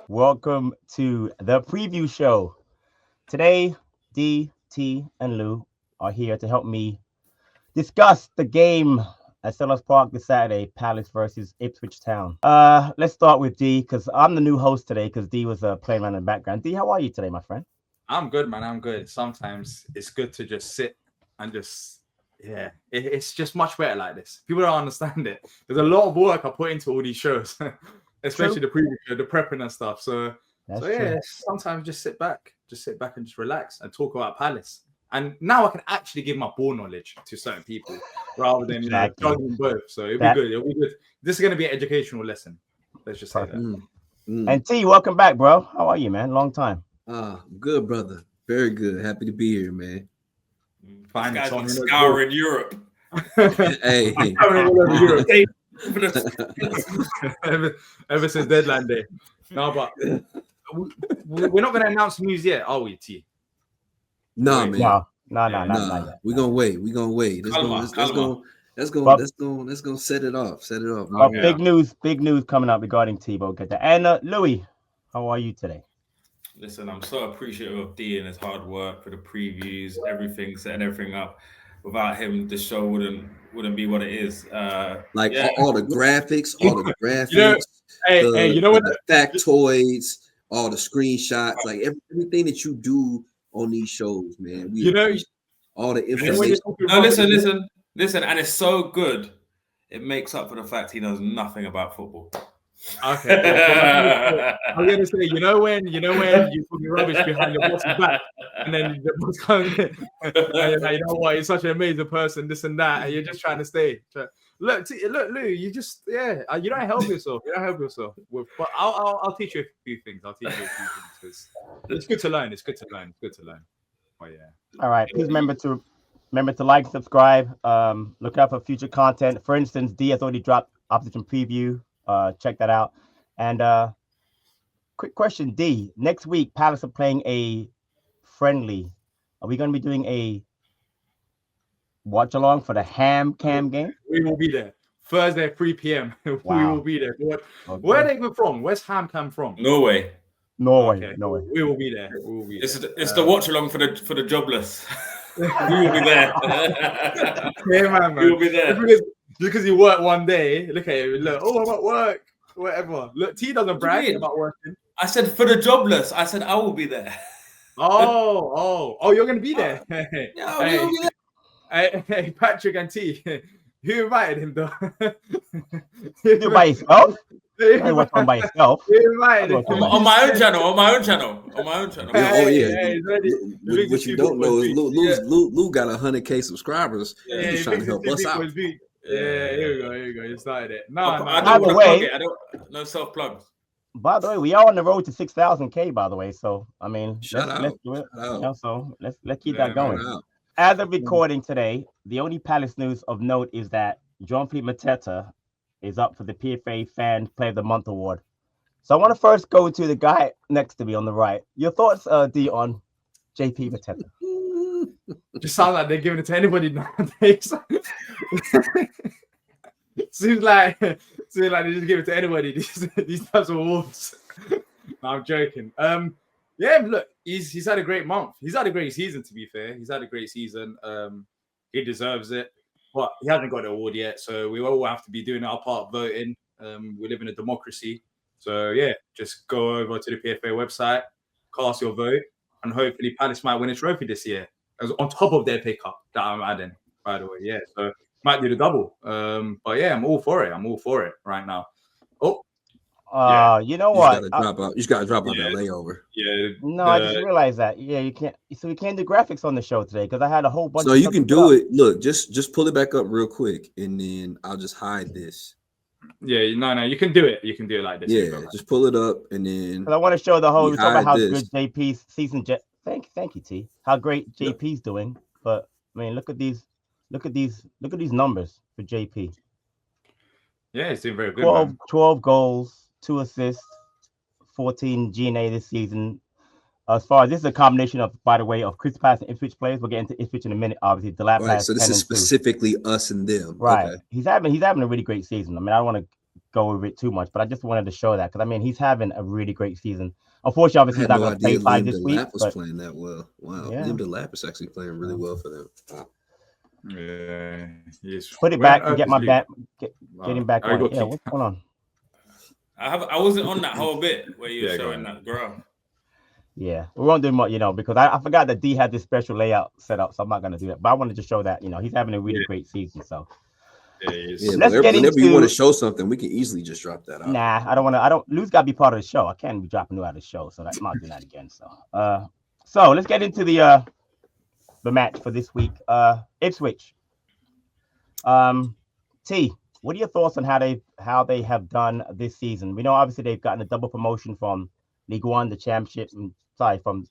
Welcome to the preview show. Today, D, T, and Lou are here to help me discuss the game at Sellers Park this Saturday, Palace versus Ipswich Town. Let's start with D because I'm the new host today because D was playing around in the background. D, how are you today, my friend? I'm good, man. I'm good. Sometimes it's good to just sit and it's just much better like this. People don't understand it. There's a lot of work I put into all these shows, especially the preview show, the prepping and stuff. So sometimes just sit back and just relax and talk about Palace. And now I can actually give my ball knowledge to certain people rather than judging both. So it'll be good. It'll be good. This is going to be an educational lesson. Let's just say that. And T, welcome back, bro. How are you, man? Long time. Good, brother. Very good. Happy to be here, man. Fine. This guy's been scouring Europe. Hey. ever since deadline day. No, but we're not going to announce news yet, are we, T? No, man. No. We're gonna wait. Let's go set it off. Big news coming up regarding Tebow. Get that. And Louis, how are you today? Listen, I'm so appreciative of D and his hard work for the previews, everything, setting everything up. Without him, the show wouldn't be what it is. All the graphics, you know what? The factoids, all the screenshots, like everything that you do on these shows, man. All the information. No, listen, and it's so good. It makes up for the fact he knows nothing about football. Okay. I'm gonna say, you know when you put your rubbish behind your boss's back, and then the boss comes in, and you're like, you know what? You're such an amazing person, this and that, and you're just trying to stay. Look, Lou, you just you don't help yourself. But I'll teach you a few things. Because it's good to learn. Oh yeah. All right. Please remember to like, subscribe. Look out for future content. For instance, D has already dropped opposition preview. Check that out. And quick question, D. Next week, Palace are playing a friendly. Are we going to be doing a watch along for the Ham Cam game? We will be there Thursday at 3 p.m. Wow. We will be there. Where are they even from? Where's Ham Cam from? Norway. Okay. We will be there. It's the watch along for the jobless. We will be there. Yeah, man. We will be there. Because you work one day, look at it. Look, I'm at work, whatever. Look, T doesn't brag about working. I said for the jobless. I said I will be there. Oh, you're gonna be there. Yeah, we will be there. Hey, Patrick and T, who invited him though? You by yourself? You watch one by yourself. On my own channel. What you don't know is Lou got 100K subscribers. Yeah, he's trying to help us out. Yeah, here we go. You started it. No, I don't want to plug it. No self plugs. By the way, we are on the road to 6,000K. By the way, so I mean, let's do it. So let's keep that going. As of recording today, the only Palace news of note is that Jean-Philippe Mateta is up for the PFA Fan Player of the Month award. So I want to first go to the guy next to me on the right. Your thoughts, D, on JP Mateta? Just sound like they're giving it to anybody nowadays. seems like they just give it to anybody. These types of awards. No, I'm joking. Look, he's had a great month. He's had a great season. To be fair, he's had a great season. He deserves it, but he hasn't got the award yet. So we all have to be doing our part, voting. We live in a democracy, so just go over to the PFA website, cast your vote, and hopefully Palace might win a trophy this year. As on top of their pickup that I'm adding, by the way, so might do the double. But I'm all for it right now. You know what? You just gotta drop out that layover. Yeah. No, I just realized that. Yeah, you can't. So we can't do graphics on the show today because I had a whole bunch. So you can do it. Look, just pull it back up real quick, and then I'll just hide this. Yeah, no, you can do it. You can do it like this. Yeah, just pull it up, and then. I want to show the whole. We talk about how good JP's season. Thank you, T. How great JP's doing, but I mean, look at these numbers for JP. Yeah, he's doing very good. 12 goals, 2 assists, 14 GNA this season. As far as this is a combination of, by the way, of Chris Pass and Ipswich players. We'll get into Ipswich in a minute. Obviously, the last. Right. So this is specifically us and them. Right. Okay. He's having a really great season. I mean, I don't want to go over it too much, but I just wanted to show that because I mean he's having a really great season. Unfortunately, obviously he's not going to play five this week. Was playing that well. Wow, Liam Delap is actually playing really well for them. Wow. Yeah, yes. Put it back and get my back. Get him back on. Yeah, what's going on? I wasn't on that whole bit where you were showing that graph. Yeah, we won't do much, because I forgot that D had this special layout set up, so I'm not going to do that. But I wanted to show that, he's having a really great season. So, whenever you want to show something, we can easily just drop that out. Nah, I don't want to. Lou's got to be part of the show. I can't be dropping Lou out of the show, so I'm not doing that again. So let's get into the match for this week. Ipswich. T, what are your thoughts on how they have done this season? We know obviously they've gotten a double promotion from League One, the Championship, League One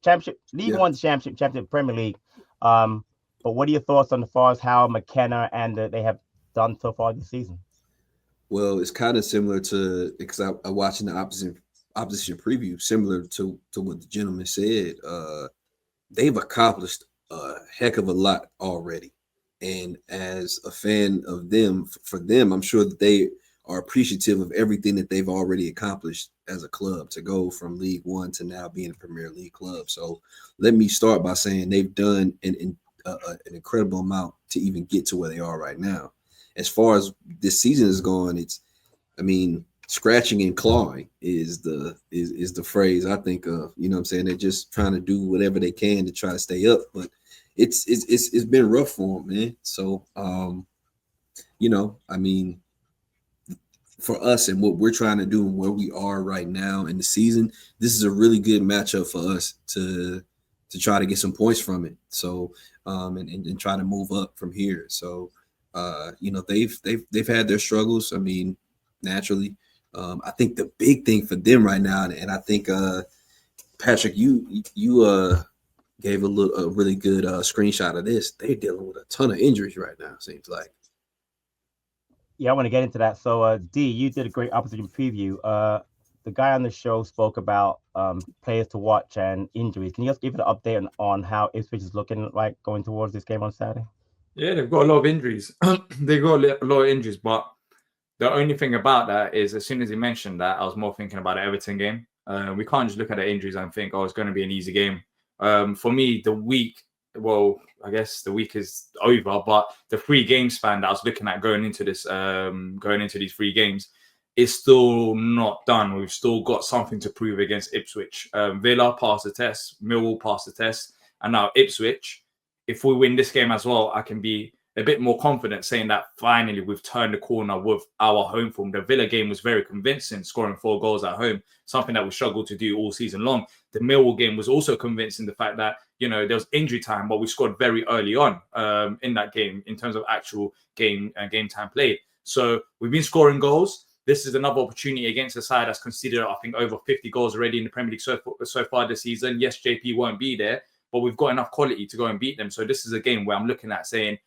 Championship, One, the Championship, Premier League. But what are your thoughts on as far as how McKenna and they have done so far this season? Well, it's kind of similar to because I'm watching the opposition preview, similar to what the gentleman said. They've accomplished a heck of a lot already, and as a fan of them, for them, I'm sure that they are appreciative of everything that they've already accomplished as a club to go from League One to now being a Premier League club. So let me start by saying they've done an incredible amount to even get to where they are right now. As far as this season is going, scratching and clawing is the phrase I think of. You know what I'm saying? They're just trying to do whatever they can to try to stay up, but it's been rough for them, man. So for us and what we're trying to do and where we are right now in the season, this is a really good matchup for us to try to get some points from it. So and try to move up from here. So they've had their struggles. I mean, naturally. I think the big thing for them right now, and I think Patrick, you gave a really good screenshot of this. They're dealing with a ton of injuries right now, seems like. Yeah, I want to get into that. So, D, you did a great opposition preview. The guy on the show spoke about players to watch and injuries. Can you just give an update on how Ipswich is looking like going towards this game on Saturday? Yeah, they've got a lot of injuries. They've got a lot of injuries, but the only thing about that is as soon as he mentioned that, I was more thinking about the Everton game. We can't just look at the injuries and think, it's going to be an easy game. For me, I guess the week is over, but the 3 game span that I was looking at going into these 3 games is still not done. We've still got something to prove against Ipswich. Villa passed the test, Millwall passed the test, and now Ipswich. If we win this game as well, I can be a bit more confident saying that finally we've turned the corner with our home form. The Villa game was very convincing, scoring 4 goals at home, something that we struggled to do all season long. The Millwall game was also convincing, the fact that, there was injury time, but we scored very early on in that game in terms of actual game time played. So we've been scoring goals. This is another opportunity against a side that's considered, I think, over 50 goals already in the Premier League so far this season. Yes, JP won't be there, but we've got enough quality to go and beat them. So this is a game where I'm looking at saying,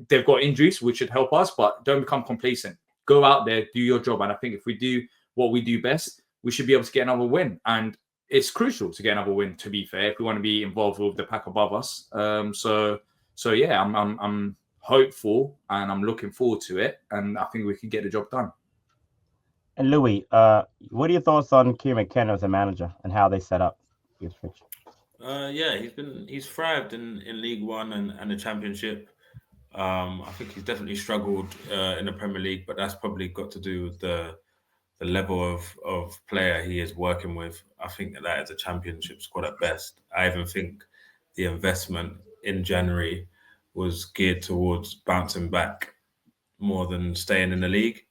they've got injuries, which should help us, but don't become complacent. Go out there, do your job. And I think if we do what we do best, we should be able to get another win. And it's crucial to get another win, to be fair, if we want to be involved with the pack above us. So yeah, I'm hopeful and I'm looking forward to it. And I think we can get the job done. And Louis, what are your thoughts on Kieran McKenna as a manager and how they set up Ipswich? He's thrived in League One and the Championship. I think he's definitely struggled in the Premier League, but that's probably got to do with the level of player he is working with. I think that is a Championship squad at best. I even think the investment in January was geared towards bouncing back more than staying in the league.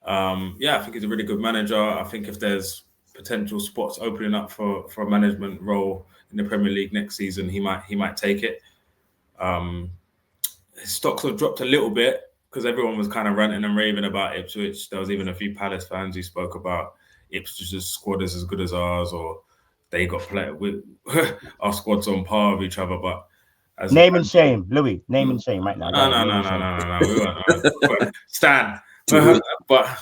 I think he's a really good manager. I think if there's potential spots opening up for a management role in the Premier League next season, he might take it. His stocks have dropped a little bit because everyone was kind of ranting and raving about Ipswich. There was even a few Palace fans who spoke about Ipswich's squad is as good as ours, or they got played with our squad's on par with each other. But name and shame, Louis. Name and shame right now. No. We weren't. Stan. But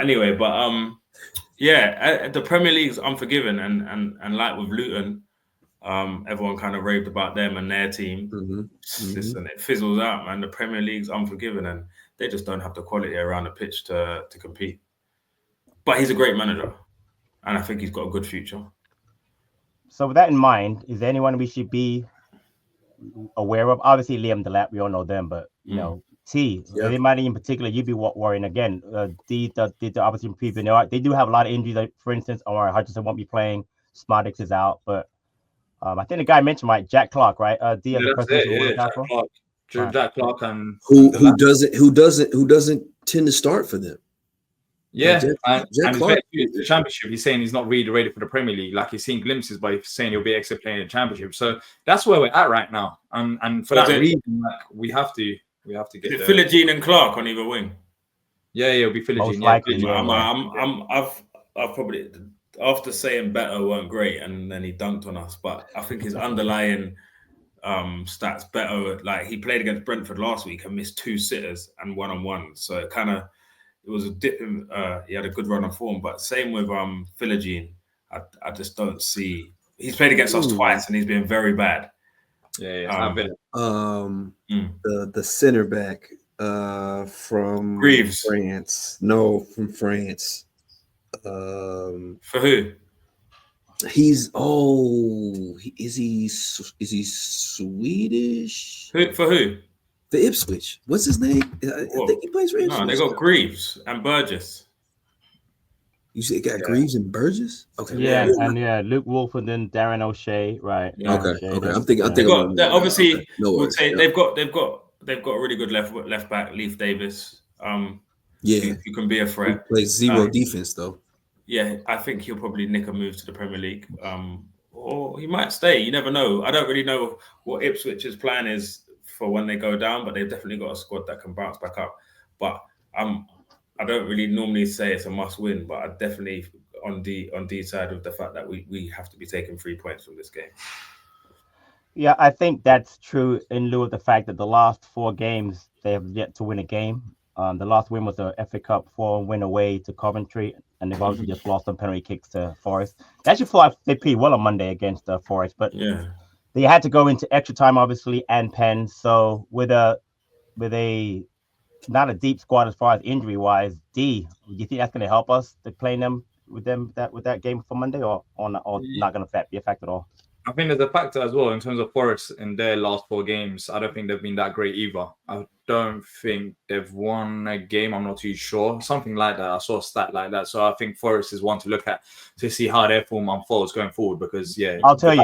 anyway, the Premier League's unforgiving, and like with Luton, Everyone kind of raved about them and their team. Listen, it fizzles out, man. The Premier League's unforgiving, and they just don't have the quality around the pitch to compete. But he's a great manager, and I think he's got a good future. So with that in mind, is there anyone we should be aware of? Obviously, Liam Delap, we all know them, but you know, anybody in particular you'd be worrying again? Did the opposition preview? They do have a lot of injuries. Like, for instance, Omar Hutchinson won't be playing. Smartix is out, but I think the guy mentioned Jack Clark, right? Jack Clark, and who doesn't tend to start for them. Yeah, Jack Clark, the Championship. He's saying he's not really ready for the Premier League. Like, he's seen glimpses, but he's saying he'll be exit playing the Championship. So that's where we're at right now. And for that reason, like, we have to get there. Philogene and Clark on either wing. Yeah, it'll be Philogene. Most likely, I've probably, after saying Beto weren't great and then he dunked on us, but I think his underlying stats better. Like, he played against Brentford last week and missed 2 sitters and 1-on-1. So it was a dip in, he had a good run of form, but same with Philogene. I just don't see. He's played against us twice and he's been very bad. The center back from Greaves. France. No, from France. For who? Is he Swedish? For who? The Ipswich. What's his name? I think he plays for Ipswich. No, they got Greaves and Burgess. You said got Greaves and Burgess? Okay. Yeah, and Luke Wolf and then Darren O'Shea, right? Yeah. Okay. I'm thinking. Obviously, we'll say they've got a really good left back, Leif Davis. You can be a threat. He plays zero defense though. Yeah, I think he'll probably nick a move to the Premier League, or he might stay. You never know. I don't really know what Ipswich's plan is for when they go down, but they've definitely got a squad that can bounce back up. But I don't really normally say it's a must win, but I definitely on D side of the fact that we have to be taking 3 points from this game. Yeah, I think that's true in lieu of the fact that the last 4 games they have yet to win a game. The last win was the FA Cup 4-win away to Coventry, and they've obviously just lost on penalty kicks to Forest. They actually fought they pretty well on Monday against Forest, but they had to go into extra time, obviously, and pens. So with a not a deep squad as far as injury wise, do you think that's going to help us to play them with that game for Monday, or not going to be a factor at all? I think there's a factor as well in terms of Forest in their last 4 games. I don't think they've been that great either. I don't think they've won a game. I'm not too sure. Something like that. I saw a stat like that. So I think Forest is one to look at to see how their form unfolds going forward. Because I'll tell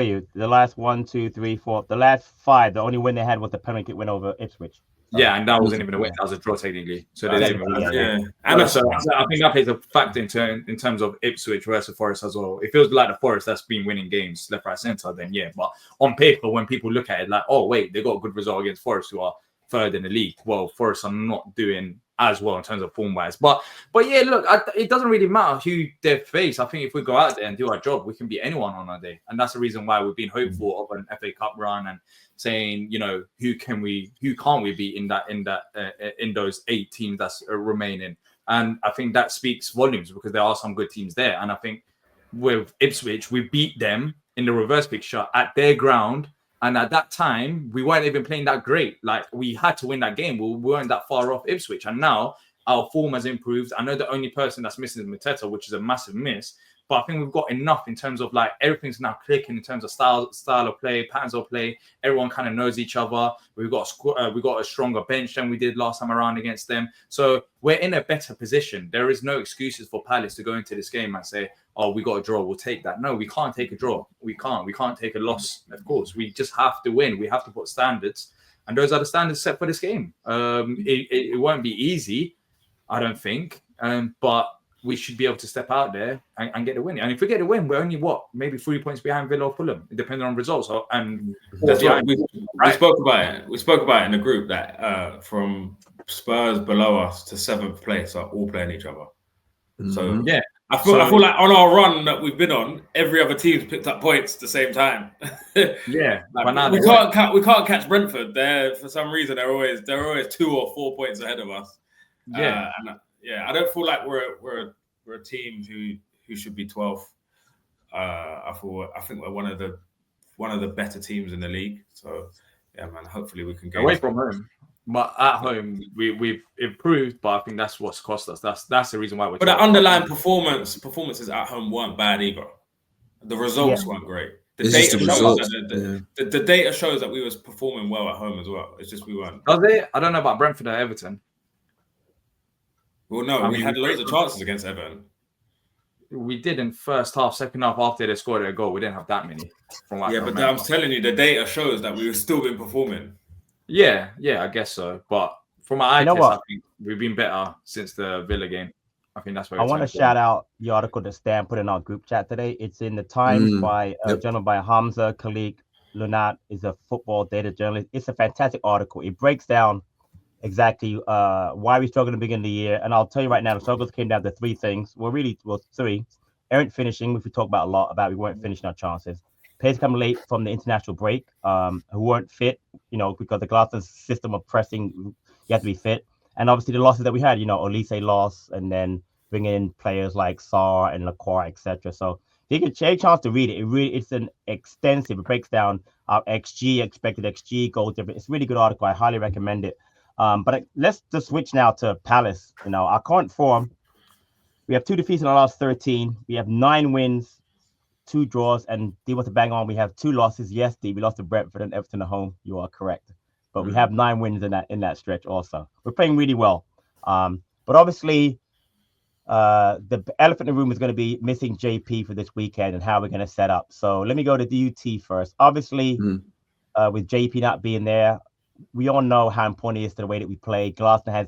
you, the last 1, 2, 3, 4, the last 5, the only win they had was the penalty kick win over Ipswich. And that wasn't even a win. That was a draw technically. So they didn't even And so I think that plays a factor in terms of Ipswich versus Forest as well. It feels like the Forest that's been winning games left, right, centre. Then but on paper, when people look at it, like, oh wait, they got a good result against Forest, who are 3rd in the league. Well, Forest are not doing as well in terms of form wise. But yeah, look, it doesn't really matter who they face. I think if we go out there and do our job, we can beat anyone on our day, and that's the reason why we've been hopeful of an FA Cup run and saying, who can't we beat in those 8 teams that's remaining. And I think that speaks volumes because there are some good teams there. And I think with Ipswich, we beat them in the reverse picture at their ground. And at that time, we weren't even playing that great. Like, we had to win that game. We weren't that far off Ipswich. And now our form has improved. I know the only person that's missing is Mateta, which is a massive miss. But I think we've got enough in terms of, like, everything's now clicking in terms of style of play, patterns of play. Everyone kind of knows each other. We've got a stronger bench than we did last time around against them. So we're in a better position. There is no excuses for Palace to go into this game and say, oh, we got a draw, we'll take that. No, we can't take a draw. We can't take a loss, of course. We just have to win. We have to put standards. And those are the standards set for this game. It won't be easy, I don't think. But we should be able to step out there and get a win. And if we get a win, we're only maybe 3 points behind Villa or Fulham, depending on results. And we spoke about it. We spoke about it in the group that from Spurs below us to 7th place are all playing each other. So I feel like on our run that we've been on, every other team's picked up points at the same time. We can't catch Brentford. For some reason they're always 2 or 4 points ahead of us. I don't feel like we're a team who should be 12th. I think we're one of the better teams in the league. So yeah, man. Hopefully we can get away from home. But at home, we've improved, but I think that's what's cost us. That's the reason why we're. But the underlying performances at home weren't bad either. The results weren't great. The data shows that we was performing well at home as well. It's just we weren't. Does it? I don't know about Brentford or Everton. Well, no, we had loads of chances against Everton. We did in first half, second half after they scored a goal. We didn't have that many. But I'm telling you, the data shows that we've still been performing. Yeah, I guess so. But from my eye test, I think we've been better since the Villa game. I think that's where I want to shout out the article that Stan put in our group chat today. It's in the Times by a gentleman by Hamza Khalik Lunat, is a football data journalist. It's a fantastic article. It breaks down exactly why we struggled in the beginning of the year. And I'll tell you right now, the struggles came down to three things. Three. Errant finishing, which we talk about a lot, about we weren't finishing our chances. Players come late from the international break, who weren't fit, because the Glasgow's system of pressing, you have to be fit. And obviously the losses that we had, Olise lost, and then bringing in players like Sarr and Lacroix, etc. So if you get a chance to read it, it's an extensive, it breaks down our XG, expected XG, goal difference. It's a really good article. I highly recommend it. But let's just switch now to Palace. Our current form, we have 2 defeats in our last 13. We have 9 wins, 2 draws, and D wants to bang on. We have 2 losses. Yes, D, we lost to Brentford and Everton at home. You are correct. But we have 9 wins in that stretch also. We're playing really well. But obviously, the elephant in the room is going to be missing JP for this weekend and how we're going to set up. So let me go to DUT first. Obviously, with JP not being there, we all know how important it is to the way that we play. Glasgow has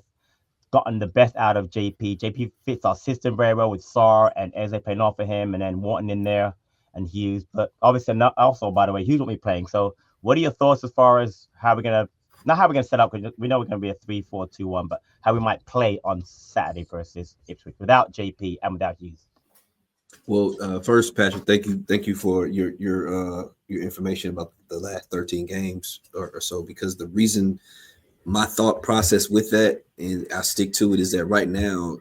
gotten the best out of JP. JP fits our system very well with Sarr and Eze playing off of him, and then Wharton in there and Hughes. But obviously, also, by the way, Hughes won't be playing. So what are your thoughts as far as how we're going to set up? Because we know we're going to be a 3-4-2-1, but how we might play on Saturday versus Ipswich without JP and without Hughes. Well, first, Patrick, thank you for your information about the last 13 games or so, because the reason my thought process with that, and I stick to it, is that right now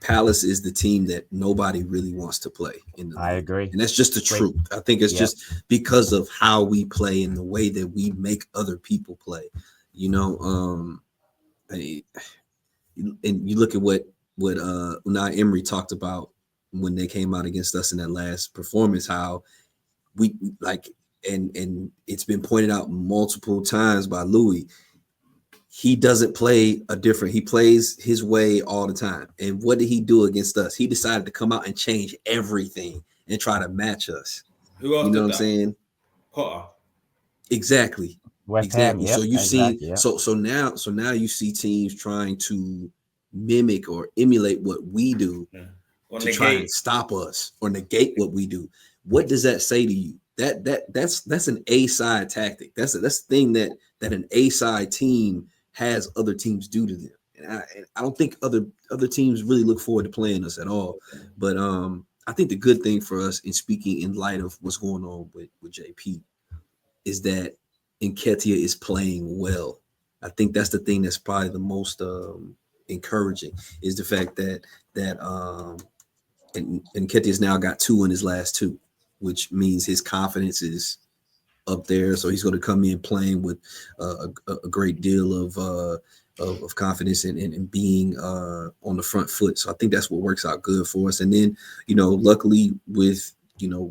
Palace is the team that nobody really wants to play in the league. I agree. And that's just the truth. I think it's just because of how we play and the way that we make other people play. And you look at what Unai Emery talked about when they came out against us in that last performance, how we and it's been pointed out multiple times by Louis, he doesn't play he plays his way all the time. And what did he do against us? He decided to come out and change everything and try to match us. Who else? You know what I'm saying? Potter. Exactly. West Ham, exactly. So you see, so now you see teams trying to mimic or emulate what we do to try and stop us or negate what we do. What does that say to you? That's an A-side tactic. That's the thing that an A-side team has other teams do to them. And I don't think other teams really look forward to playing us at all. But I think the good thing for us, in speaking in light of what's going on with JP, is that Nketiah is playing well. I think that's the thing that's probably the most encouraging, is the fact that Nketiah's now got 2 in his last 2, which means his confidence is up there. So he's going to come in playing with a great deal of confidence and being on the front foot. So I think that's what works out good for us. And then, luckily with,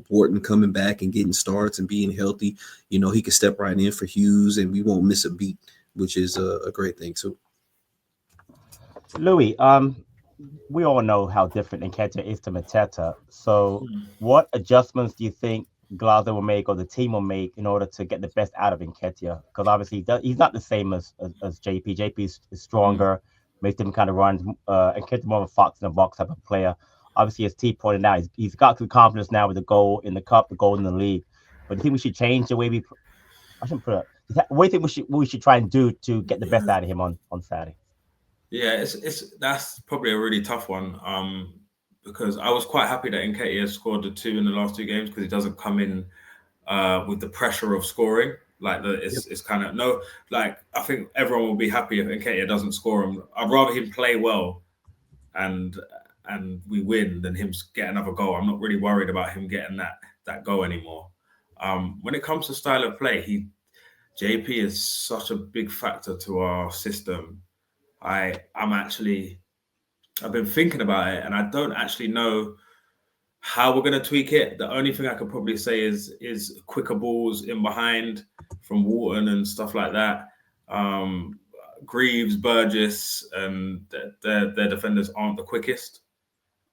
Wharton coming back and getting starts and being healthy, he can step right in for Hughes and we won't miss a beat, which is a great thing too. Louis, we all know how different Nketiah is to Mateta. So what adjustments do you think Glasgow will make or the team will make in order to get the best out of Nketiah? Because obviously he's not the same as JP. JP is stronger, makes different kind of runs. Nketiah more of a fox in the box type of player. Obviously, as T pointed out, he's got good confidence now with the goal in the cup, the goal in the league. But do you think we should change the way we? I shouldn't put it. What do you think we should try and do to get the best out of him on Saturday? Yeah, that's probably a really tough one. Because I was quite happy that Nketiah scored the 2 in the last 2 games, because he doesn't come in with the pressure of scoring. It's kind of I think everyone will be happy if Nketiah doesn't score him. I'd rather him play well and and we win than him get another goal. I'm not really worried about him getting that goal anymore. When it comes to style of play, JP is such a big factor to our system. I've been thinking about it, and I don't actually know how we're going to tweak it. The only thing I could probably say is quicker balls in behind from Wharton and stuff like that. Greaves, Burgess, and their defenders aren't the quickest.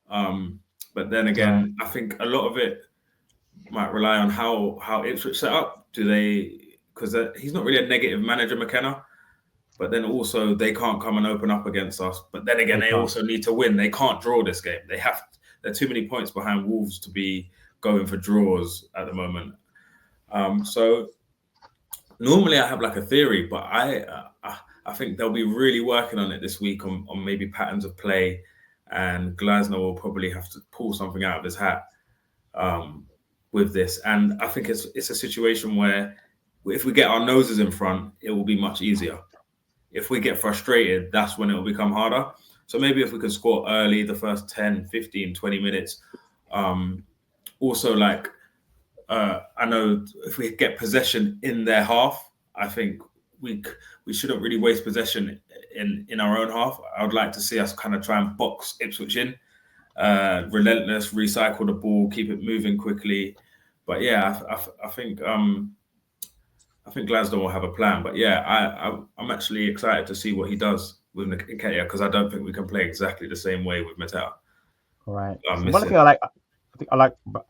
But then again, I think a lot of it might rely on how Ipswich set up. Because he's not really a negative manager, McKenna. But then also they can't come and open up against us. But then again, they also need to win. They can't draw this game. They're too many points behind Wolves to be going for draws at the moment. So normally I have like a theory, but I think they'll be really working on it this week on maybe patterns of play, and Glasner will probably have to pull something out of his hat with this. And I think it's a situation where if we get our noses in front, it will be much easier. If we get frustrated, that's when it will become harder. So maybe if we can score early, the first 10, 15, 20 minutes. Also, like, I know if we get possession in their half, I think we shouldn't really waste possession in our own half. I would like to see us kind of try and box Ipswich in, relentless, recycle the ball, keep it moving quickly. But yeah, I think Glasgow will have a plan. But yeah, I'm actually excited to see what he does with Nketiah, because I don't think we can play exactly the same way with Mateta. Right. One thing I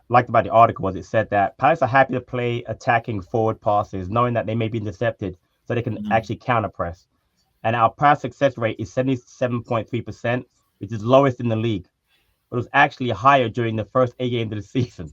liked about the article was it said that Palace are happy to play attacking forward passes, knowing that they may be intercepted, so they can actually counter press. And our pass success rate is 77.3%, which is lowest in the league. But it was actually higher during the first 8 games of the season.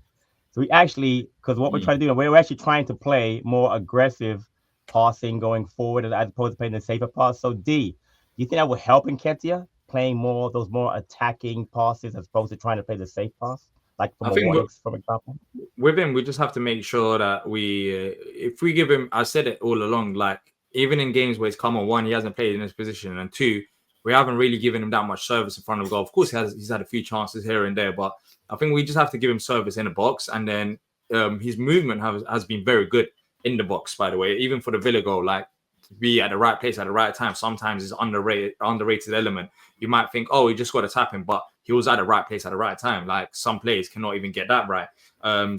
So we actually, because what we're trying to do, we're actually trying to play more aggressive passing going forward as opposed to playing the safer pass. So D, do you think that will help Nketiah playing those more attacking passes as opposed to trying to play the safe pass? Like from for example? With him, we just have to make sure that if we give him, I said it all along, like even in games where he's come on, one, he hasn't played in his position, and two, we haven't really given him that much service in front of goal. Of course, he's had a few chances here and there, but I think we just have to give him service in the box. And then his movement has been very good in the box, by the way, even for the Villa goal, like to be at the right place at the right time. Sometimes is underrated element. You might think, oh, he just got to tap him, but he was at the right place at the right time. Like some players cannot even get that right.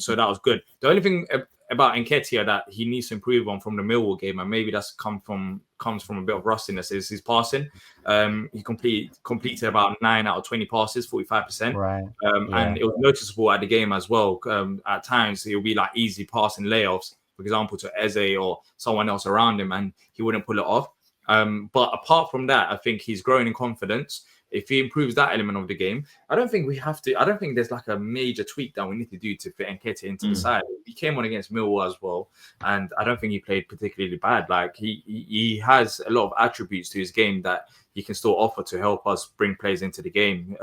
So that was good. The only thing about Nketiah that he needs to improve on from the Millwall game, and maybe that's comes from a bit of rustiness, is his passing. He completed about 9 out of 20 passes, 45%. Right. And it was noticeable at the game as well. At times, he'll be like easy passing layoffs, for example, to Eze or someone else around him, and he wouldn't pull it off. But apart from that, I think he's growing in confidence. If he improves that element of the game, I don't think there's like a major tweak that we need to do to fit Nketiah into the side. He came on against Millwall as well, and I don't think he played particularly bad. Like he has a lot of attributes to his game that he can still offer to help us bring players into the game.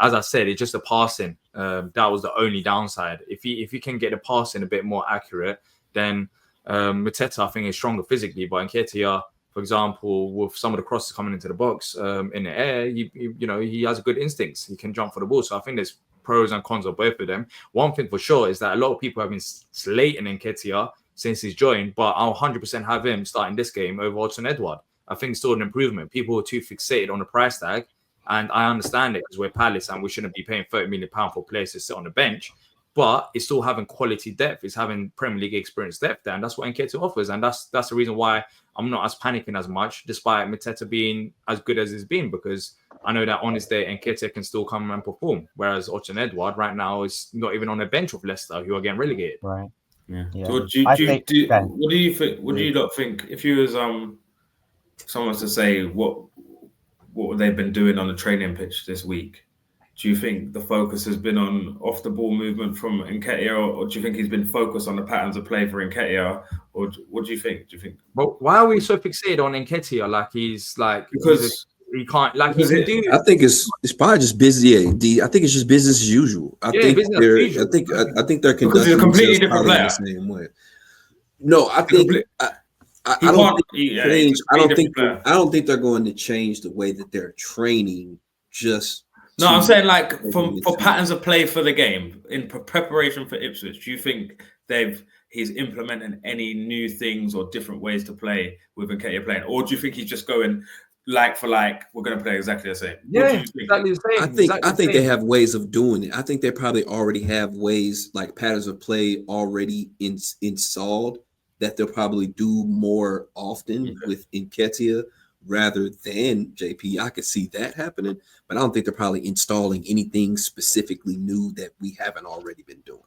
As I said, it's just the passing. That was the only downside. If he can get the passing a bit more accurate, then Mateta, I think, is stronger physically, but Nketiah, for example, with some of the crosses coming into the box in the air, he has good instincts. He can jump for the ball. So I think there's pros and cons of both of them. One thing for sure is that a lot of people have been slating Nketiah since he's joined, but I'll 100% have him starting this game over Edouard. I think it's still an improvement. People are too fixated on the price tag, and I understand it because we're Palace and we shouldn't be paying £30 million for players to sit on the bench. But it's still having quality depth. It's having Premier League experience depth there, and that's what Nketiah offers. And that's the reason why I'm not as panicking as much, despite Mateta being as good as he's been, because I know that on his day, Nketiah can still come and perform. Whereas Edouard right now is not even on a bench of Leicester, who are getting relegated. Right. Yeah. So what do you think? What do you lot think? If you was someone was to say what they've been doing on the training pitch this week, do you think the focus has been on off the ball movement from Nketiah, or do you think he's been focused on the patterns of play for Nketiah, or what do you think? Well, why are we so fixated on Nketiah? Like because he can't. Like he can do. I think it's probably just busy. I think it's just business as usual. I think they're conducting a completely different player. The same way. No, I think. I don't think they're going to change the way that they're training just No, I'm saying like for patterns of play for the game in preparation for Ipswich. Do you think he's implementing any new things or different ways to play with Nketiah playing, or do you think he's just going like for like? We're going to play exactly the same. Yeah, exactly the same. I think they have ways of doing it. I think they probably already have ways like patterns of play already installed that they'll probably do more often with Nketiah rather than JP. I could see that happening, but I don't think they're probably installing anything specifically new that we haven't already been doing.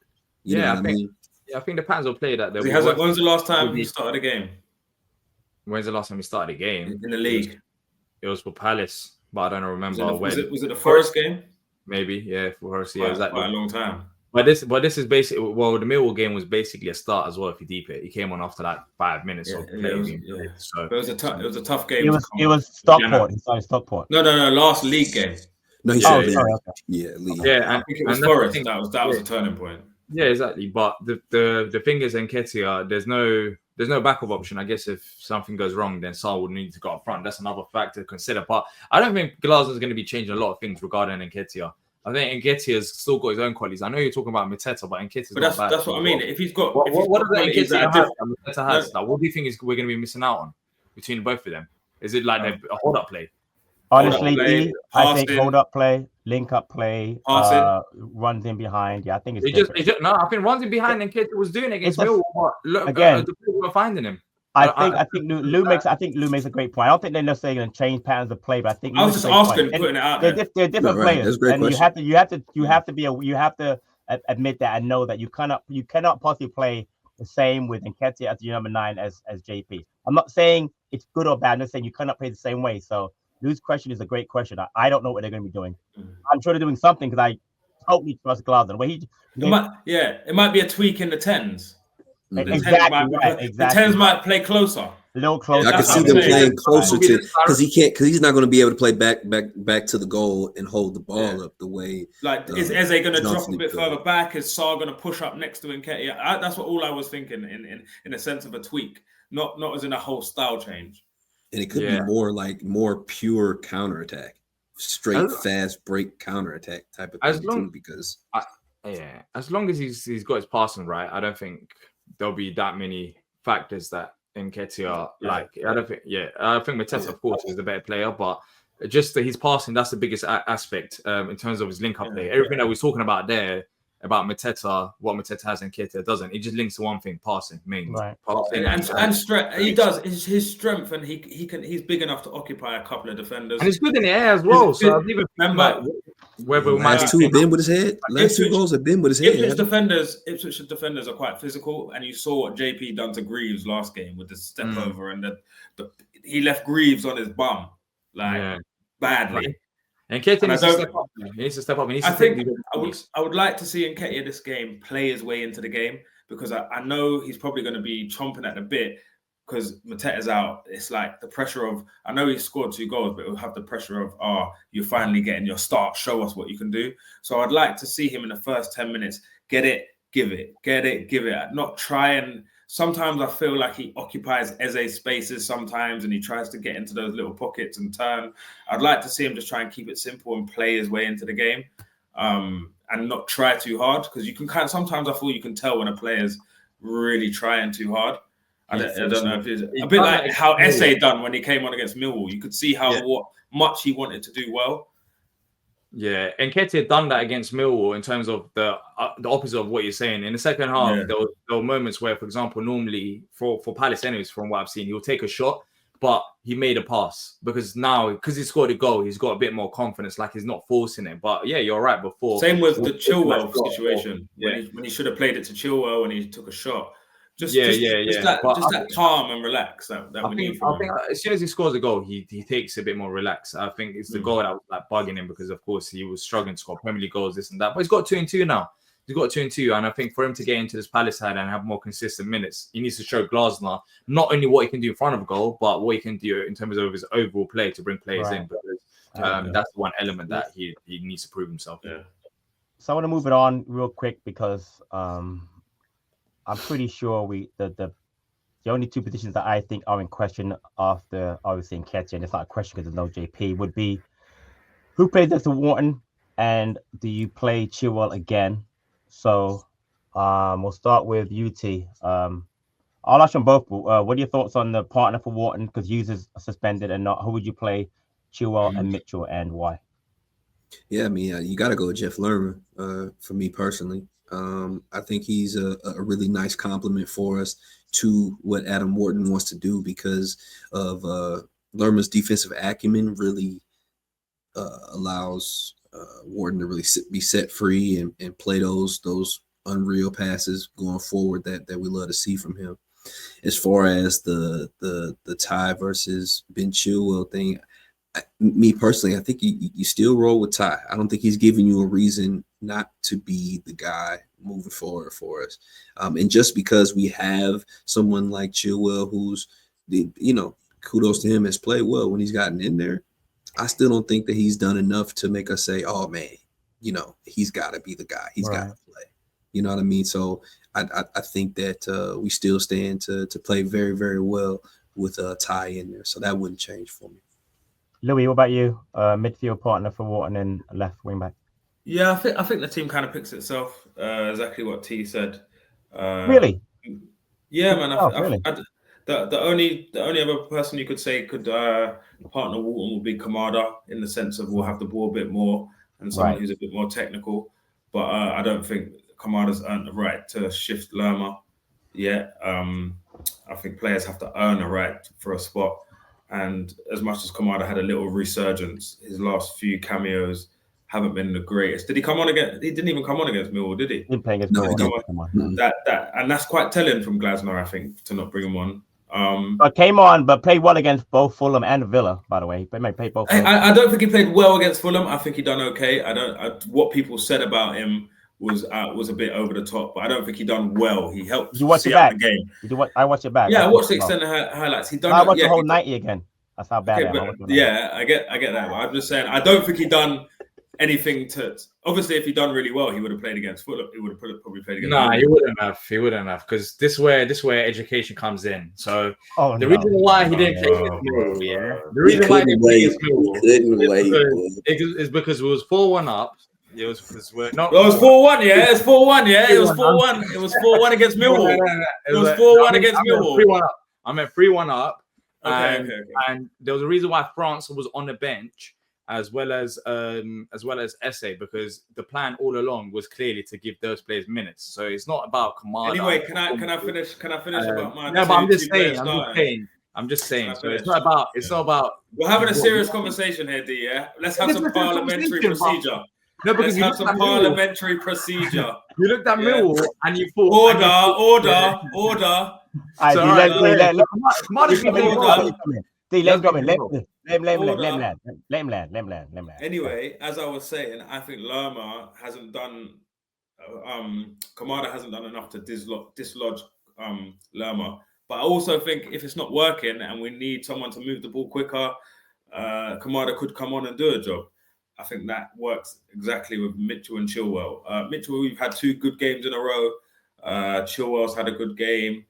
You know what I mean? Yeah, I think the patterns of play that they when's the last time he started a game? When's the last time he started a game in the league? It was for Palace, but I don't remember was it the Forest game? Maybe, yeah, for Forest. Yeah, exactly. Quite a long time. But this is basically the Millwall game was basically a start as well. If you deep it, he came on after like 5 minutes of playing. So it was a tough game. It was Stockport. He started Stockport. No, last league game. No, he league. Yeah, I think it was Forest. That was a turning point. Yeah, exactly. But the thing is, Nketiah, there's no backup option. I guess if something goes wrong, then Saul would need to go up front. That's another factor to consider. But I don't think Glasgow's going to be changing a lot of things regarding Nketiah. I think Nketiah's still got his own qualities. I know you're talking about Mateta, but Nketiah's not bad. That's what I mean. If he's got what does Nketiah have? Mateta has. Like, what do you think we're going to be missing out on between both of them? Is it like a hold-up play? Honestly, I think hold-up play, link-up play, runs in behind. Yeah, I think it's I think runs in behind and Nketiah was doing it against Millwall. Look, again, the people were finding him. I think Lou makes a great point. I don't think they're necessarily going to change patterns of play, but I think I was just asking, putting it out there. They're different players, and you have to admit that and know that you cannot possibly play the same with Nketiah as your number 9 as JP. I'm not saying it's good or bad. I'm just saying you cannot play the same way. So Lou's question is a great question. I don't know what they're going to be doing. I'm sure they're doing something because I totally trust Glasgow. It might be a tweak in the 10s. Exactly. The 10s might play closer. A little closer. I can see them playing closer to because he's not going to be able to play back to the goal and hold the ball up the way. Like is Eze going to drop a bit further back? Is Saar going to push up next to Nketiah? That's what all I was thinking in a sense of a tweak, not as in a whole style change. And it could be more pure counterattack, straight fast break counterattack type of thing as long as he's got his passing right, I don't think there'll be that many factors that Nketiah I think Mateta of course is the better player, but just his passing, that's the biggest aspect in terms of his link up play. Everything that we're talking about there about Mateta, what Mateta has and Nketiah doesn't, it just links to one thing: passing mainly. Right. Passing and strength. He does. It's his strength, and he's big enough to occupy a couple of defenders, and he's good in the air as well. So I even remember whether last two have been with his head. Last 2 goals have been with his head. Ipswich defenders are quite physical, and you saw what JP done to Greaves last game with the step over, and he left Greaves on his bum badly. And Nketiah needs to step up. He needs to step up. I would like to see Nketiah this game play his way into the game because I know he's probably going to be chomping at the bit because Mateta's out. It's like the pressure of, I know he scored 2 goals, but it'll have the pressure of, you're finally getting your start. Show us what you can do. So I'd like to see him in the first 10 minutes, get it, give it, get it, give it. Not try and, sometimes I feel like he occupies Eze spaces sometimes and he tries to get into those little pockets and turn. I'd like to see him just try and keep it simple and play his way into the game and not try too hard because you can sometimes I feel you can tell when a player's really trying too hard. I don't know if it's a bit like how Eze done when he came on against Millwall. You could see what much he wanted to do well. Yeah, and Nketiah done that against Millwall in terms of the opposite of what you're saying. In the second half, there were moments where, for example, normally for Palace anyways, from what I've seen, he'll take a shot, but he made a pass because he scored a goal, he's got a bit more confidence, like he's not forcing it. But yeah, you're right before. Same with the Chilwell situation when he should have played it to Chilwell when he took a shot. Just that calm and relax that we need from him. I think as soon as he scores a goal, he takes a bit more relaxed. I think it's the goal that was like bugging him because, of course, he was struggling to score Premier League goals, this and that. But he's got 2 and 2 now. He's got 2 and 2, and I think for him to get into this Palace side and have more consistent minutes, he needs to show Glasgow not only what he can do in front of a goal, but what he can do in terms of his overall play to bring players in. Because that's one element that he needs to prove himself. Yeah. So I want to move it on real quick because I'm pretty sure the only 2 positions that I think are in question after obviously Nketiah, and it's not a question because there's no JP, would be who plays next to Wharton and do you play Chilwell again? So we'll start with UT. I'll ask them both. What are your thoughts on the partner for Wharton? Because Hughes is suspended and not. Who would you play, Chilwell and Mitchell, and why? Yeah, I mean, you got to go with Jeff Lerman for me personally. I think he's a really nice compliment for us to what Adam Wharton wants to do because of Lerman's defensive acumen really allows Wharton to really be set free and play those unreal passes going forward that we love to see from him. As far as the Ty versus Ben Chilwell thing, me personally, I think you still roll with Ty. I don't think he's giving you a reason not to be the guy moving forward for us. And just because we have someone like Chilwell, who's kudos to him, has played well when he's gotten in there, I still don't think that he's done enough to make us say, oh man, he's got to be the guy. He's got to play. You know what I mean? So I think that we still stand to play very, very well with Ty in there. So that wouldn't change for me. Louis, what about you? Midfield partner for Wharton and left wing back. Yeah, I think the team kind of picks itself. Exactly what T said. Really? Yeah, man. Really? The only other person you could say could partner Wharton would be Kamada, in the sense of we'll have the ball a bit more and someone who's a bit more technical. But I don't think Kamada's earned the right to shift Lerma yet. I think players have to earn a right for a spot. And as much as Kamada had a little resurgence, his last few cameos haven't been the greatest. Did he come on again? He didn't even come on against Millwall, did he? He didn't play against Millwall. And that's quite telling from Glasner, I think, to not bring him on. But came on, but played well against both Fulham and Villa, by the way. He may play both. I don't think he played well against Fulham. I think he done okay. What people said about him was a bit over the top, but I don't think he done well. He helped see out the game. I watched it back. Yeah, I watched the extended highlights. He done. I watched the whole 90 again. That's how bad. I get that. But I'm just saying, I don't think he done anything to. Obviously, if he done really well, he would have played against Fulham. He would have probably played against. Nah, he wouldn't have. He wouldn't have, because this where education comes in. So the reason why he didn't play against Millwall, the reason why he didn't play against Millwall is because it was 4-1 up. It was 4-1, yeah. It was 4-1, yeah. It was 4-1. It was 4-1 against Millwall. It was 4-1 against Millwall. 3-1 up. I meant 3-1 up. Okay. And there was a reason why France was on the bench as well as Esse, because the plan all along was clearly to give those players minutes. So it's not about Kamada. Anyway, can I finish about mine? No, but I'm just saying. So it's not about. We're having a serious conversation here, D. Yeah, let's have some parliamentary procedure. No, because let's have some parliamentary procedure. You looked at Millwall and you thought order. Let him land. Anyway, as I was saying, I think Lerma hasn't done. Kamada hasn't done enough to dislodge Lerma. But I also think if it's not working and we need someone to move the ball quicker, Kamada could come on and do a job. I think that works exactly with Mitchell and Chilwell. Mitchell, we've had 2 good games in a row. Chilwell's had a good game.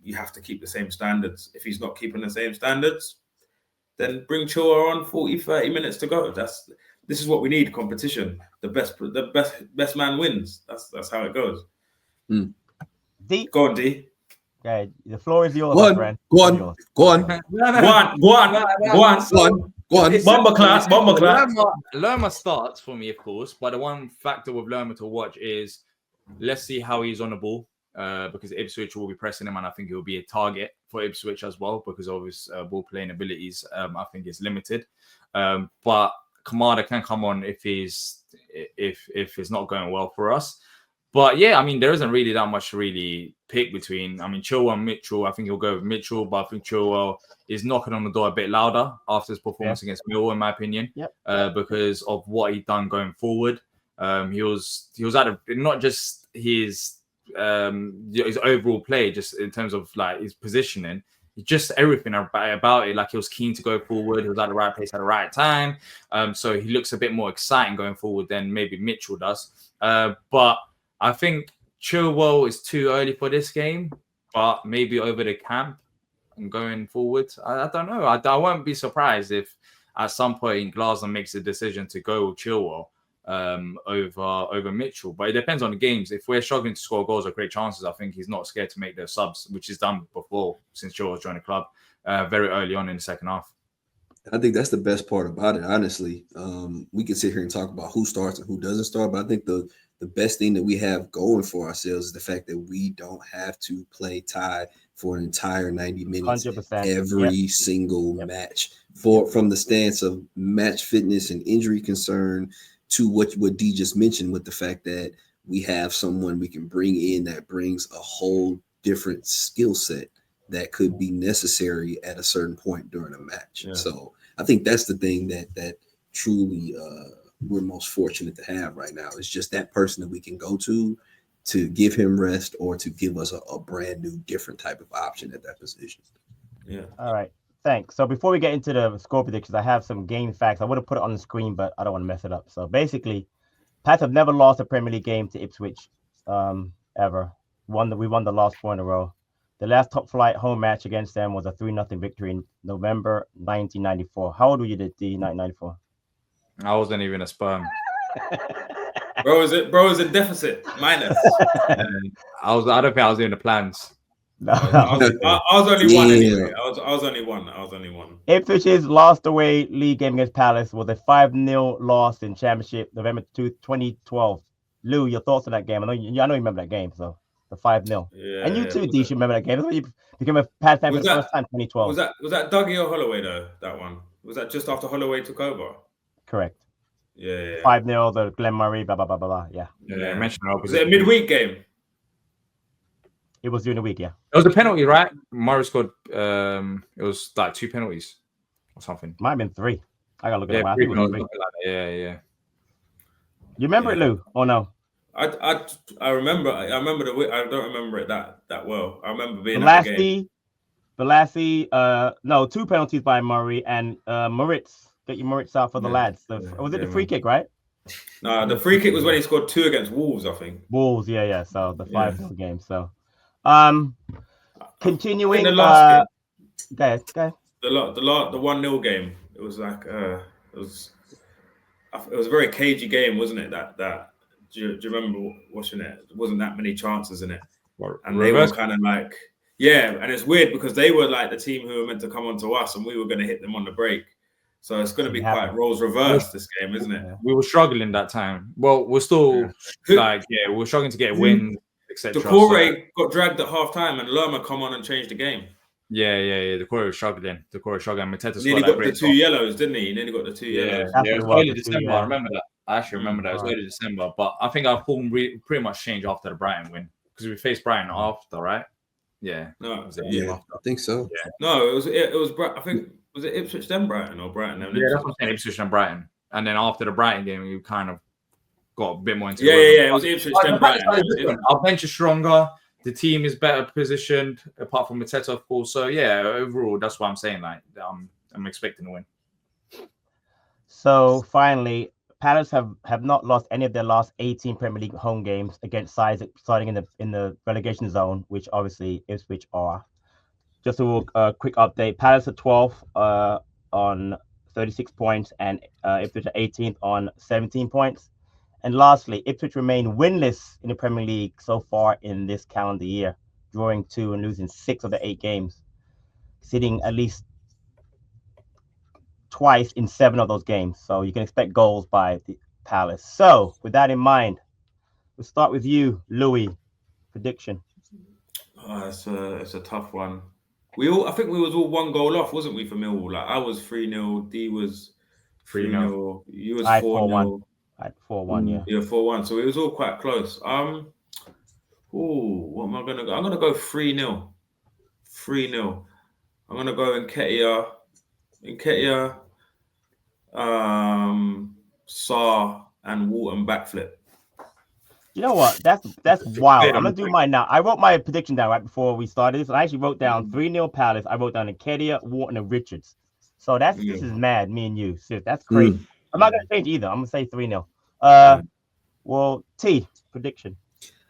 You have to keep the same standards. If he's not keeping the same standards, then bring Chilwell on 40, 30 minutes to go. This is what we need, competition. The best man wins. That's how it goes. D. Go on, D. Okay, the floor is yours, my friend. Go on. Bomber class. Lerma starts for me, of course, but the one factor with Lerma to watch is let's see how he's on the ball, because Ipswich will be pressing him, and I think he will be a target for Ipswich as well because of his ball playing abilities. I think it's limited, but Kamada can come on if it's not going well for us. But yeah, I mean, there isn't really that much to really pick between. I mean, Chilwell and Mitchell, I think he'll go with Mitchell, but I think Chilwell is knocking on the door a bit louder after his performance against Millwall, in my opinion, because of what he'd done going forward. He was at not just his overall play, just in terms of like his positioning, just everything about it. Like, he was keen to go forward. He was at the right place at the right time. So he looks a bit more exciting going forward than maybe Mitchell does. But I think Chilwell is too early for this game, but maybe over the camp and going forward, I don't know. I won't be surprised if at some point Glasner makes a decision to go with Chilwell. over Mitchell. But it depends on the games. If we're struggling to score goals or create chances, I think he's not scared to make the subs, which he's done before since Joe joined the club very early on in the second half. I think that's the best part about it, honestly. We can sit here and talk about who starts and who doesn't start, but I think the best thing that we have going for ourselves is the fact that we don't have to play Ty for an entire 90 minutes 100%. every single match. From the stance of match fitness and injury concern to what D just mentioned, with the fact that we have someone we can bring in that brings a whole different skill set that could be necessary at a certain point during a match. Yeah. So I think that's the thing that truly we're most fortunate to have right now. It's just that person that we can go to give him rest or to give us a brand new, different type of option at that position. Yeah. All right. Thanks. So before we get into the score predictions, I have some game facts. I would have put it on the screen, but I don't want to mess it up. So basically, Pats have never lost a Premier League game to Ipswich ever. We won the last 4 in a row. The last top flight home match against them was a 3-0 victory in November 1994. How old were you, D, 1994? I wasn't even a sperm. Bro is in deficit, minus. I don't think I was doing the plans. No. I was only one anyway. I was only one. Ipswich's lost away league game against Palace was a 5-0 loss in Championship, November 2012. Lou, your thoughts on that game? I know you remember that game, so the 5-0. Yeah, and you too, D, should remember that game. That's when you became a Pats fan for the first time, 2012. Was that Dougie or Holloway though? That one was that just after Holloway took over? Correct. Yeah. 5-0, the Glenn Murray, blah blah blah blah. Yeah. Was it a midweek game? It was during the week, yeah. It was a penalty, right? Murray scored. It was like 2 penalties or something. Might have been 3. I gotta look at it. I think it was 3. Yeah. You remember it, Lou? Or no? I remember. I remember the. I don't remember it that well. I remember being at the game. Balassi, no, 2 penalties by Murray and Moritz. Get your Moritz out for the lads. Was it the free kick, right? No, the free kick was when he scored 2 against Wolves, I think. Wolves, yeah. So the 5-0 game. So, continuing. The last game. Go ahead. The 1-0 game. It was like it was a very cagey game, wasn't it? Do you remember watching it? There wasn't that many chances in it, and they were kind of like, and it's weird because they were like the team who were meant to come on to us, and we were going to hit them on the break. So it's going to be quite roles reversed this game, isn't it? We were struggling that time. Well, we're still we're struggling to get wins, etc. Decore got dragged at half time, and Lerma come on and changed the game. Yeah. Decore was struggling. Mateta nearly got the 2 yellows, didn't he? He nearly got the 2 yellows. Yeah, it was early December. I remember that. I actually remember that. It was early December. But I think our form pretty much changed after the Brighton win because we faced Brighton after, right? Yeah. No. I think so. Yeah. No, it was. I think. Was it Ipswich then Brighton or Brighton then Ipswich? Yeah, that's what I'm saying, Ipswich and Brighton. And then after the Brighton game, we kind of got a bit more into it. It was Ipswich then Brighton. Our bench is stronger. The team is better positioned, apart from Mateta, of course. So, overall, that's what I'm saying. Like, I'm expecting to win. So, finally, Palace have not lost any of their last 18 Premier League home games against sides starting in the relegation zone, which obviously Ipswich are. Just a quick update. Palace are 12th on 36 points and Ipswich are 18th on 17 points. And lastly, Ipswich remain winless in the Premier League so far in this calendar year, drawing 2 and losing 6 of the 8 games, sitting at least twice in 7 of those games. So you can expect goals by the Palace. So with that in mind, we'll start with you, Louis. Prediction. It's a tough one. I think we was all 1 goal off, wasn't we, for Millwall? Like I was 3-0, D was 3-0, you was 4-0. I had 4-1, yeah. Yeah, 4-1. So it was all quite close. What am I gonna go? I'm gonna go 3-0. 3-0. I'm gonna go Nketiah, Sarr, and Walton backflip. You know what? That's wild. I'm gonna do mine now. I wrote my prediction down right before we started this, and I actually wrote down 3-0 Palace. I wrote down Nketiah, Wharton, and Richards. So this is mad. Me and you, sis. That's crazy. I'm not gonna change either. I'm gonna say 3-0. Well, T prediction.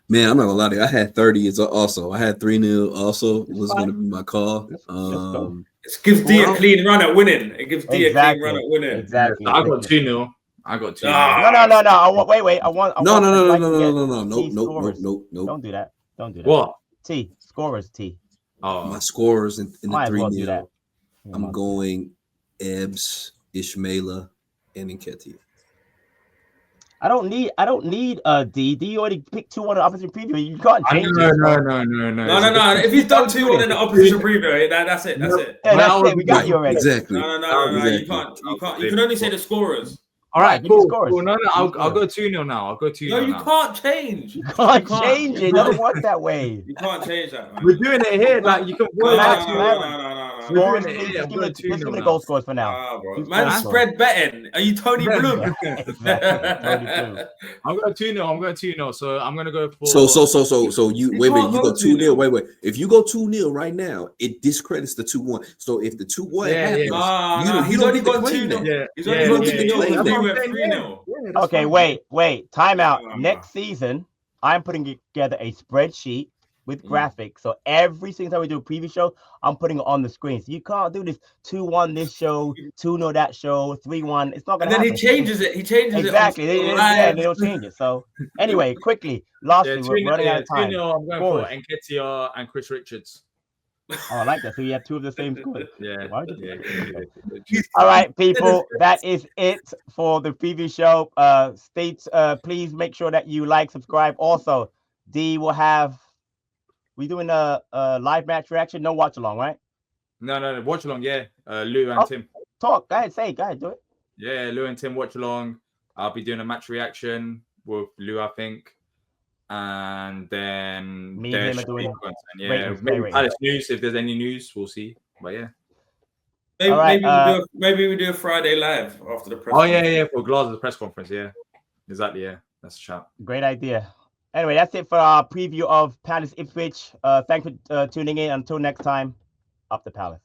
Man, I'm not gonna lie to you. I had 30 also. I had 3-0 also was gonna be my call. It gives D a clean run at winning. It gives D a clean run at winning. Exactly. I got 2-0. I got 2. No. I want. Wait. I want. No. Don't do that. What? T scorers. T. Oh, My scorers in the Might as well do 3-0. that. I'm going Ebbs, Ishmaela, and Nketiah. I don't need D. D already picked 2 on the opposite preview. You can't change it. No. If he's done 2 on in the opposition preview, that's it. That's it. Yeah, that's it. We got you already. Exactly. No. You can't. You can only say the scorers. all right, Give me cool. scores. No, Give me I'll scores. go 2-0 now. I'll go 2-0 No, you now. can't change. You can't change it. It doesn't work that way. You can't change that, man. We're doing it here. Like you can. No. Scores. Yeah, Just give me I'm going the 2-0 goal now. scores for now. Bro. Keep Man, going. spread betting. Are you Tony Bloom? I'm going 2-0. So I'm gonna go for. So you wait a minute. can't You go go 2-0. 2-0. Wait. If you go 2-0 right now, it discredits the 2-1. So if the 2-1 happens, He's don't only get to got claim 2-0. that. He's only got 2-0. yeah. We went 3-0. Okay, wait. Time out. No. Next season, I'm putting together a spreadsheet with graphics. So every single time we do a preview show, I'm putting it on the screen. So you can't do this 2-1 this show, 2-0 that show, 3-1. It's not And gonna then happen. he changes it. Exactly. It. They'll change it. So anyway, quickly, lastly, we're running out of time. 2-0. I'm going Scores. for Nketiah and Chris Richards. Oh, I like that. So you have 2 of the same scores. Yeah. Why would you- Yeah. All right, people, that is it for the preview show. Please make sure that you like, subscribe. Also, D will have. We doing a live match reaction? No watch along, right? No. Watch along. Yeah. Lou and Oh. Tim. Talk. Go ahead, do it. Yeah, Lou and Tim watch along. I'll be doing a match reaction with Lou, I think. And then Me and him are doing content. Yeah, ratings, maybe ratings. Palace news if there's any news, we'll see. But yeah. All right, Maybe we do a Friday live after the press. Oh yeah, for Glasgow's press conference. Yeah, exactly. Yeah, that's a shout. Great idea. Anyway, that's it for our preview of Palace Ipswich. Thanks for tuning in. Until next time, up the Palace.